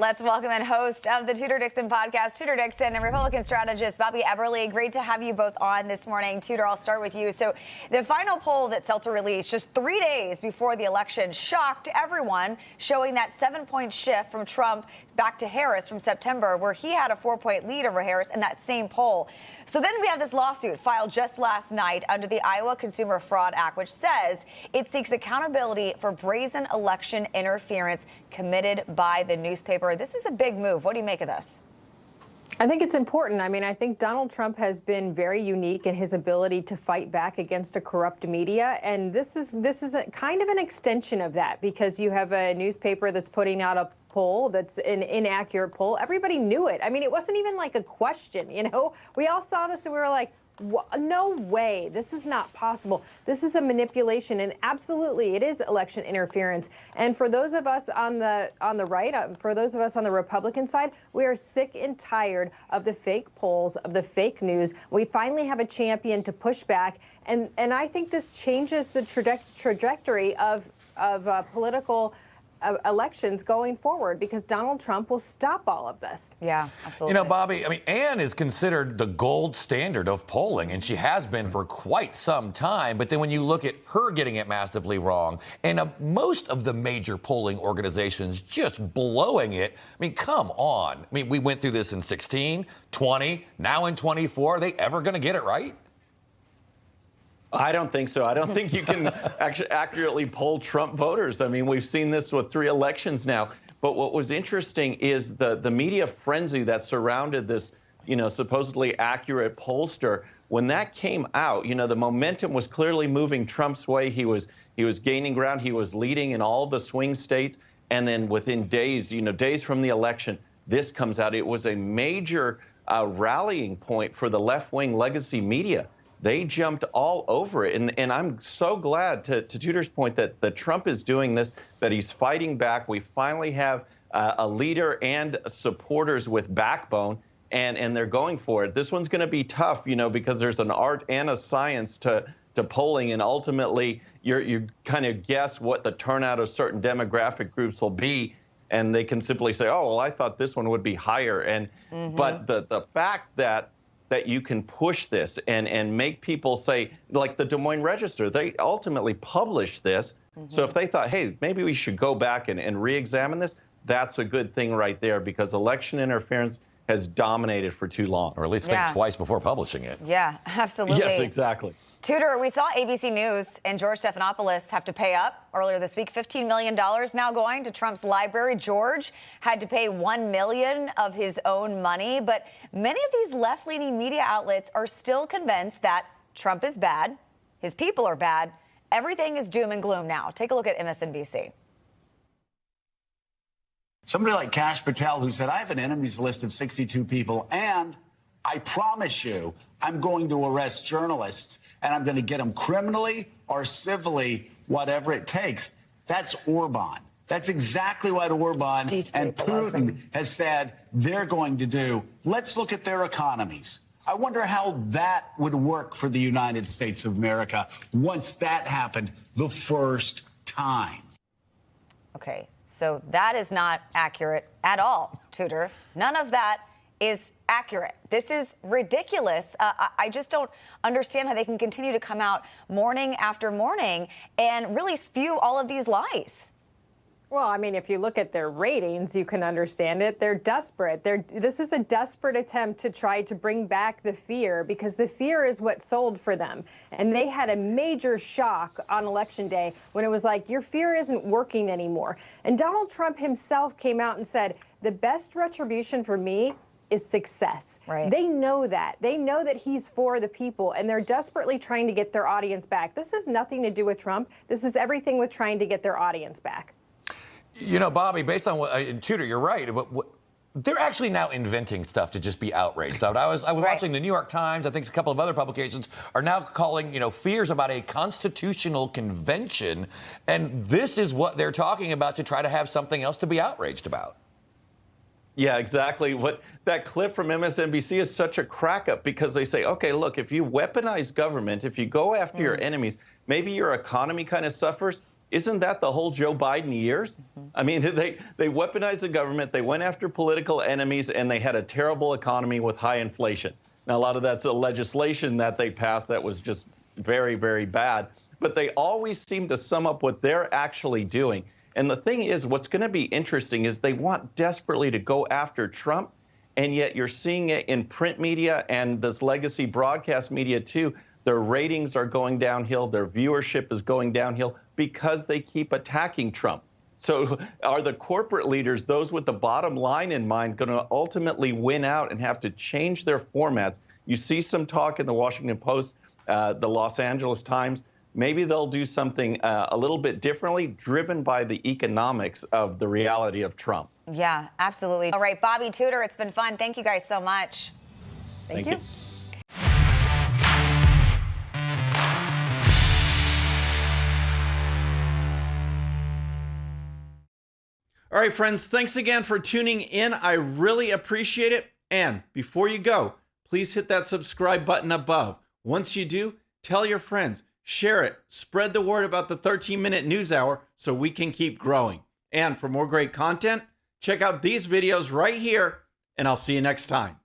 let's welcome in host of the Tudor Dixon podcast, Tudor Dixon, and Republican strategist Bobby Eberle. Great to have you both on this morning. Tudor, I'll start with you. So the final poll that Selzer released just 3 days before the election shocked everyone, showing that 7-point shift from Trump back to Harris from September, where he had a 4-point lead over Harris in that same poll. So then we have this lawsuit filed just last night under the Iowa Consumer Fraud Act, which says it seeks accountability for brazen election interference committed by the newspaper. This is a big move. What do you make of this? I think it's important. I mean, I think Donald Trump has been very unique in his ability to fight back against a corrupt media. And this is a kind of an extension of that, because you have a newspaper that's putting out a poll that's an inaccurate poll. Everybody knew it. I mean, it wasn't even like a question, you know? We all saw this and we were like, no way, this is not possible. This is a manipulation, and absolutely it is election interference. And for those of us on the right, for those of us on the Republican side, we are sick and tired of the fake polls, of the fake news. We finally have a champion to push back, and I think this changes the trajectory of political elections going forward, because Donald Trump will stop all of this. Yeah, absolutely. You know, Bobby, I mean, Ann is considered the gold standard of polling, and she has been for quite some time. But then when you look at her getting it massively wrong, and most of the major polling organizations just blowing it, I mean, come on. I mean, we went through this in 16, 20, now in 24. Are they ever going to get it right? I don't think so. I don't think you can actually accurately poll Trump voters. I mean, we've seen this with 3 elections now. But what was interesting is the media frenzy that surrounded this, you know, supposedly accurate pollster. When that came out, you know, the momentum was clearly moving Trump's way. He was gaining ground. He was leading in all the swing states. And then within days, you know, days from the election, this comes out. It was a major rallying point for the left-wing legacy media. They jumped all over it. And I'm so glad, to Tudor's point, that Trump is doing this, that he's fighting back. We finally have a leader and supporters with backbone, and they're going for it. This one's going to be tough, you know, because there's an art and a science to polling, and ultimately you kind of guess what the turnout of certain demographic groups will be, and they can simply say, oh, well, I thought this one would be higher. And but the fact that you can push this and make people say, like the Des Moines Register, they ultimately published this. So if they thought, hey, maybe we should go back and re-examine this, that's a good thing right there, because election interference has dominated for too long. Or at least think twice before publishing it. Yeah, absolutely. Yes, exactly. Tudor, we saw ABC News and George Stephanopoulos have to pay up earlier this week. $15 million now going to Trump's library. George had to pay $1 million of his own money. But many of these left-leaning media outlets are still convinced that Trump is bad, his people are bad, everything is doom and gloom now. Take a look at MSNBC. Somebody like Kash Patel, who said, I have an enemies list of 62 people, and I promise you, I'm going to arrest journalists, and I'm going to get them criminally or civilly, whatever it takes. That's Orban. That's exactly what Orban and Putin has said they're going to do. Let's look at their economies. I wonder how that would work for the United States of America once that happened the first time. Okay, so that is not accurate at all, Tudor. None of that is accurate. This is ridiculous. I just don't understand how they can continue to come out morning after morning and really spew all of these lies. Well, I mean, if you look at their ratings, you can understand it. They're desperate. This is a desperate attempt to try to bring back the fear, because the fear is what sold for them. And they had a major shock on Election Day when it was like, your fear isn't working anymore. And Donald Trump himself came out and said, the best retribution for me is success. Right. They know that. They know that he's for the people, and they're desperately trying to get their audience back. This has nothing to do with Trump. This is everything with trying to get their audience back. You know, Bobby, based on what, Tudor, you're right. They're actually now inventing stuff to just be outraged about. I was watching the New York Times. I think a couple of other publications are now calling, you know, fears about a constitutional convention. And this is what they're talking about, to try to have something else to be outraged about. Yeah, exactly. What that clip from MSNBC is such a crack up, because they say, okay, look, if you weaponize government, if you go after your enemies, maybe your economy kind of suffers. Isn't that the whole Joe Biden years? I mean, they weaponized the government, they went after political enemies, and they had a terrible economy with high inflation. Now, a lot of that's a legislation that they passed that was just very, very bad. But they always seem to sum up what they're actually doing. And the thing is, what's going to be interesting is they want desperately to go after Trump, and yet you're seeing it in print media and this legacy broadcast media, too. Their ratings are going downhill. Their viewership is going downhill because they keep attacking Trump. So are the corporate leaders, those with the bottom line in mind, going to ultimately win out and have to change their formats? You see some talk in the Washington Post, the Los Angeles Times. Maybe they'll do something a little bit differently, driven by the economics of the reality of Trump. Yeah, absolutely. All right, Bobby, Tudor, it's been fun. Thank you guys so much. Thank you. All right, friends, thanks again for tuning in. I really appreciate it. And before you go, please hit that subscribe button above. Once you do, tell your friends, share it, spread the word about the 13-minute news hour so we can keep growing. And for more great content, check out these videos right here, and I'll see you next time.